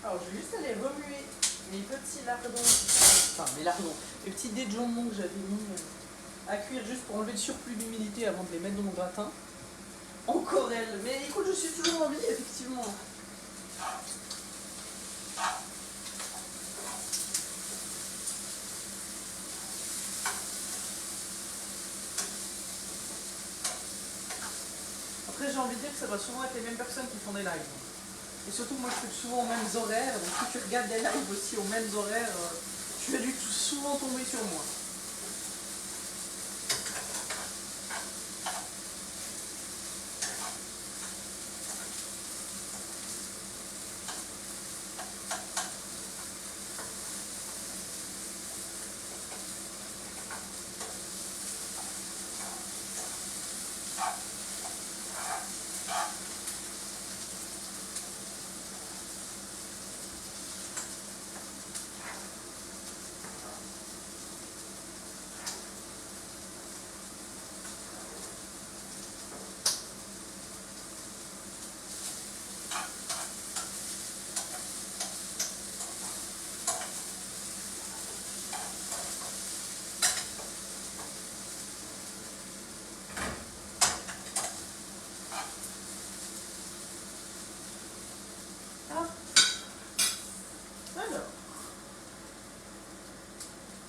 Alors je vais juste aller remuer mes petits lardons, enfin mes lardons, les petits dés de jambon que j'avais mis à cuire juste pour enlever le surplus d'humidité avant de les mettre dans mon gratin. Encore elle, mais écoute, je suis toujours en vie, effectivement. Après, j'ai envie de dire que ça va souvent être les mêmes personnes qui font des lives. Et surtout, moi, je fais souvent aux mêmes horaires. Donc, si tu regardes des lives aussi aux mêmes horaires, tu vas souvent tomber sur moi.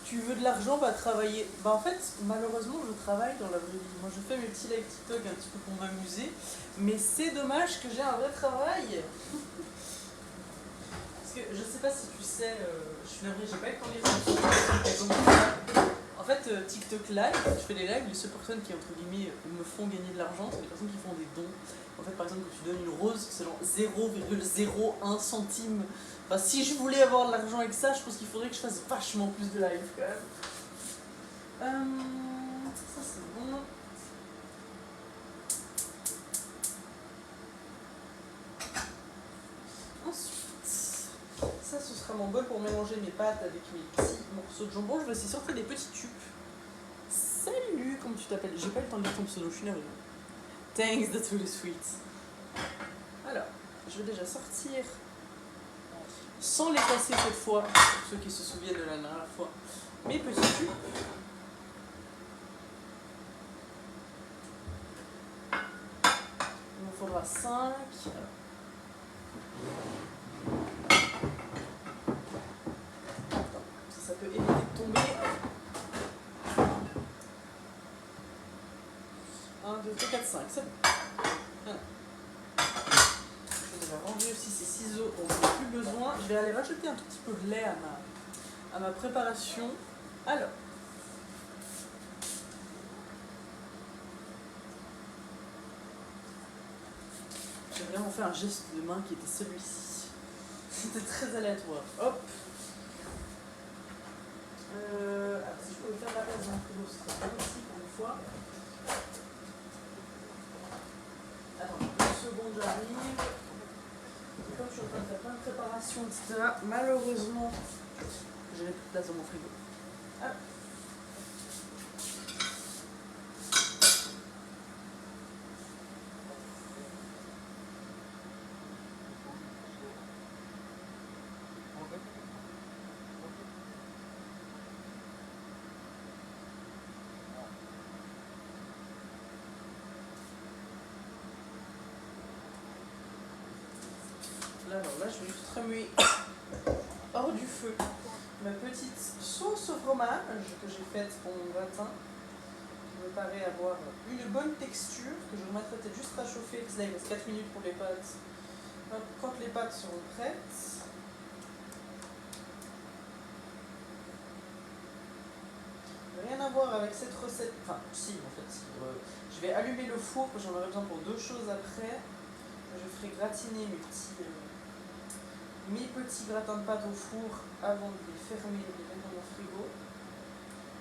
Tu veux de l'argent, va travailler. Bah en fait, malheureusement, je travaille dans la vraie vie. Moi, je fais mes petits live TikTok un petit peu pour m'amuser. Mais c'est dommage que j'ai un vrai travail. Parce que je sais pas si tu sais, je suis navrée, j'ai pas eu le temps de lire. En fait, TikTok live, je fais des lives, les seules personnes qui, entre guillemets, me font gagner de l'argent, c'est les personnes qui font des dons. En fait, par exemple, quand tu donnes une rose, c'est genre 0,01 centime. Enfin, si je voulais avoir de l'argent avec ça, je pense qu'il faudrait que je fasse vachement plus de live quand même. Ça c'est bon. Ensuite, ça ce sera mon bol pour mélanger mes pâtes avec mes petits morceaux de jambon. Je vais essayer de sortir des petits tubes. Salut, comment tu t'appelles? J'ai pas eu le temps de lire ton pseudo, je suis navrée. Thanks, that's really sweet. Alors, je vais déjà sortir, sans les casser cette fois, pour ceux qui se souviennent de la dernière fois, mes petits tubes. Il me faudra 5. Ça peut éviter de tomber. 1, 2, 3, 4, 5, c'est bon. Voilà. Je vais déjà ranger aussi ces ciseaux, on n'en a plus besoin. Je vais aller rajouter un tout petit peu de lait à ma préparation. Alors, j'ai vraiment fait un geste de main qui était celui-ci. C'était très aléatoire. Hop. Alors, si je pouvais faire la place dans le frigo, ce serait bien aussi pour une fois. Attends, une seconde, j'arrive. Et comme je suis en train de faire plein de préparations, etc., malheureusement, j'avais plus de place dans mon frigo. Hop. Alors là, je vais juste remuer hors du feu ma petite sauce au fromage que j'ai faite pour mon gratin, qui me paraît avoir une bonne texture, que je remettrai peut-être juste à chauffer, parce que là il reste 4 minutes pour les pâtes. Quand les pâtes seront prêtes, rien à voir avec cette recette, enfin si en fait, je vais allumer le four, parce que j'en aurai besoin pour 2 choses après. Je ferai gratiner mes petits gratins de pâte au four avant de les fermer et de les mettre dans mon frigo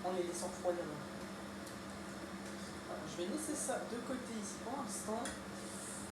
en les laissant refroidir. Voilà, je vais laisser ça de côté ici pour l'instant.